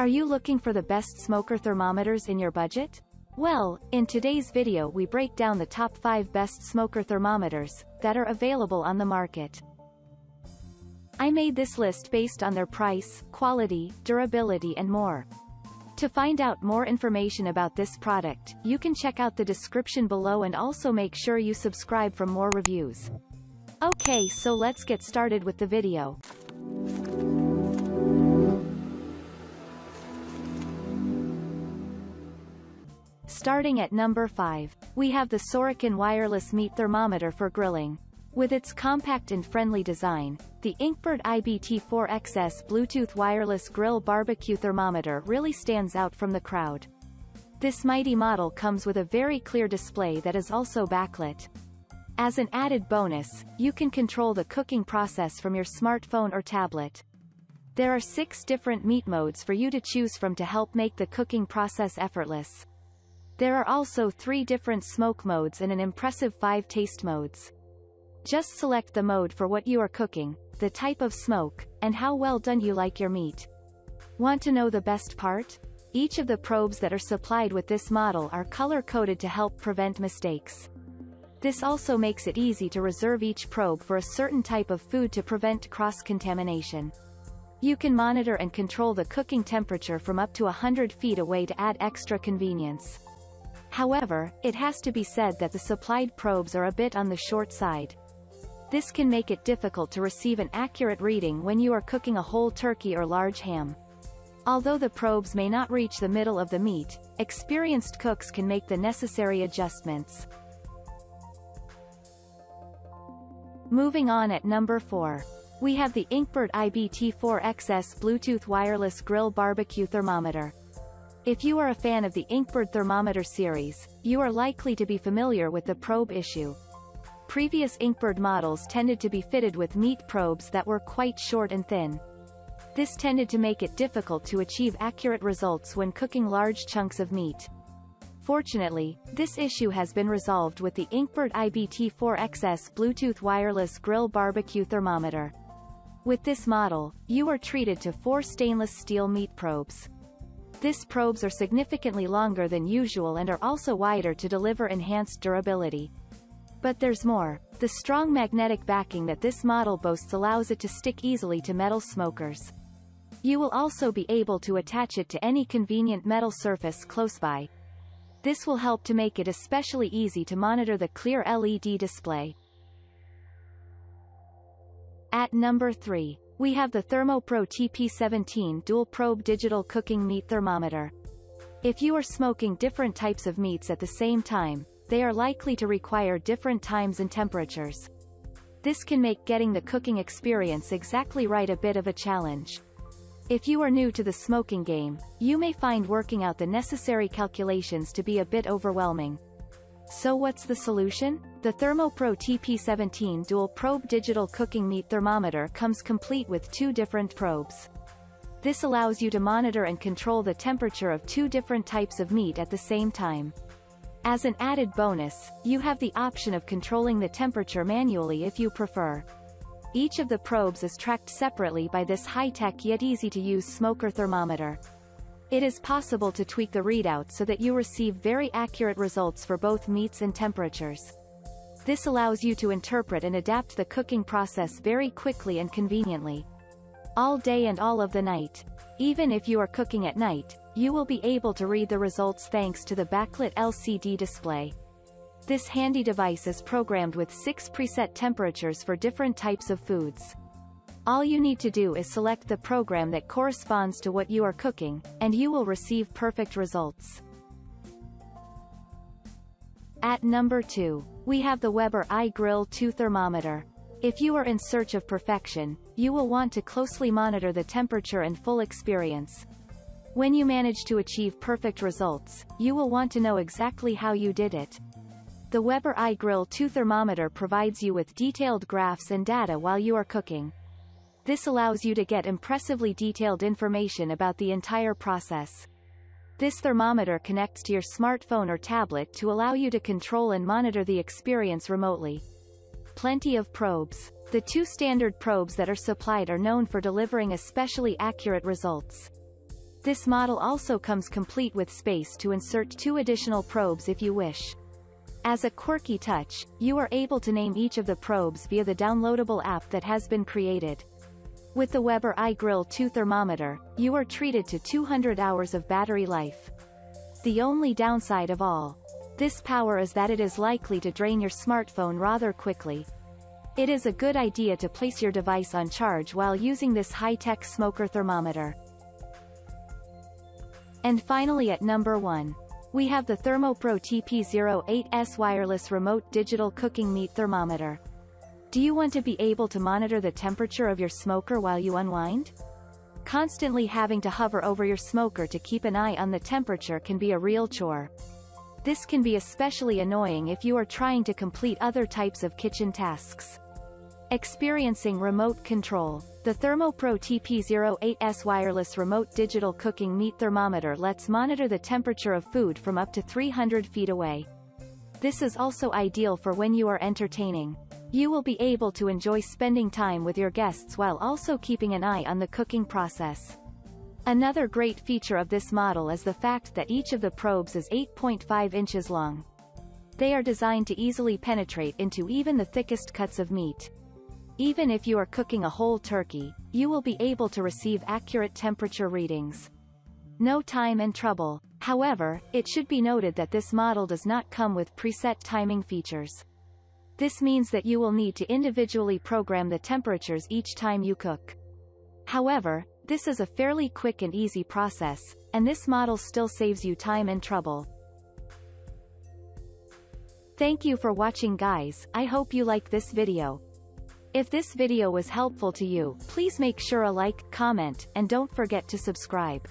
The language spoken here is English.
Are you looking for the best smoker thermometers in your budget? Well, in today's video we break down the top 5 best smoker thermometers that are available on the market. I made this list based on their price, quality, durability and more. To find out more information about this product, you can check out the description below and also make sure you subscribe for more reviews. Okay, so let's get started with the video. Starting at number 5, we have the Soraken wireless meat thermometer for grilling. With its compact and friendly design, the Inkbird IBT4XS Bluetooth wireless grill barbecue thermometer really stands out from the crowd. This mighty model comes with a very clear display that is also backlit. As an added bonus, you can control the cooking process from your smartphone or tablet. There are 6 different meat modes for you to choose from to help make the cooking process effortless. There are also 3 different smoke modes and an impressive 5 taste modes. Just select the mode for what you are cooking, the type of smoke, and how well done you like your meat. Want to know the best part? Each of the probes that are supplied with this model are color-coded to help prevent mistakes. This also makes it easy to reserve each probe for a certain type of food to prevent cross-contamination. You can monitor and control the cooking temperature from up to 100 feet away to add extra convenience. However, it has to be said that the supplied probes are a bit on the short side. This can make it difficult to receive an accurate reading when you are cooking a whole turkey or large ham. Although the probes may not reach the middle of the meat, experienced cooks can make the necessary adjustments. Moving on at number 4. We have the Inkbird IBT4XS Bluetooth wireless grill barbecue thermometer. If you are a fan of the Inkbird thermometer series, you are likely to be familiar with the probe issue. Previous Inkbird models tended to be fitted with meat probes that were quite short and thin. This tended to make it difficult to achieve accurate results when cooking large chunks of meat. Fortunately, this issue has been resolved with the Inkbird IBT4XS Bluetooth wireless grill barbecue thermometer. With this model, you are treated to 4 stainless steel meat probes. These probes are significantly longer than usual and are also wider to deliver enhanced durability. But there's more. The strong magnetic backing that this model boasts allows it to stick easily to metal smokers. You will also be able to attach it to any convenient metal surface close by. This will help to make it especially easy to monitor the clear LED display. At number 3. We have the Thermopro TP17 dual-probe digital cooking meat thermometer. If you are smoking different types of meats at the same time, they are likely to require different times and temperatures. This can make getting the cooking experience exactly right a bit of a challenge. If you are new to the smoking game, you may find working out the necessary calculations to be a bit overwhelming. So what's the solution? The Thermopro TP17 dual-probe digital cooking meat thermometer comes complete with 2 different probes. This allows you to monitor and control the temperature of 2 different types of meat at the same time. As an added bonus, you have the option of controlling the temperature manually if you prefer. Each of the probes is tracked separately by this high-tech yet easy-to-use smoker thermometer. It is possible to tweak the readout so that you receive very accurate results for both meats and temperatures. This allows you to interpret and adapt the cooking process very quickly and conveniently. All day and all of the night. Even if you are cooking at night, you will be able to read the results thanks to the backlit LCD display. This handy device is programmed with 6 preset temperatures for different types of foods. All you need to do is select the program that corresponds to what you are cooking, and you will receive perfect results. At number 2, we have the Weber iGrill 2 thermometer. If you are in search of perfection, you will want to closely monitor the temperature and full experience. When you manage to achieve perfect results, you will want to know exactly how you did it. The Weber iGrill 2 thermometer provides you with detailed graphs and data while you are cooking. This allows you to get impressively detailed information about the entire process. This thermometer connects to your smartphone or tablet to allow you to control and monitor the experience remotely. Plenty of probes. The 2 standard probes that are supplied are known for delivering especially accurate results. This model also comes complete with space to insert 2 additional probes if you wish. As a quirky touch, you are able to name each of the probes via the downloadable app that has been created. With the Weber iGrill 2 thermometer, you are treated to 200 hours of battery life. The only downside of all this power is that it is likely to drain your smartphone rather quickly. It is a good idea to place your device on charge while using this high-tech smoker thermometer. And finally at number 1. We have the Thermopro TP08S wireless remote digital cooking meat thermometer. Do you want to be able to monitor the temperature of your smoker while you unwind? Constantly having to hover over your smoker to keep an eye on the temperature can be a real chore. This can be especially annoying if you are trying to complete other types of kitchen tasks. Experiencing remote control. The Thermopro TP08S wireless remote digital cooking meat thermometer lets monitor the temperature of food from up to 300 feet away. This is also ideal for when you are entertaining. You will be able to enjoy spending time with your guests while also keeping an eye on the cooking process. Another great feature of this model is the fact that each of the probes is 8.5 inches long. They are designed to easily penetrate into even the thickest cuts of meat. Even if you are cooking a whole turkey, you will be able to receive accurate temperature readings. No time and trouble. However, it should be noted that this model does not come with preset timing features. This means that you will need to individually program the temperatures each time you cook. However, this is a fairly quick and easy process, and this model still saves you time and trouble. Thank you for watching, guys. I hope you like this video. If this video was helpful to you, please make sure a like, comment, and don't forget to subscribe.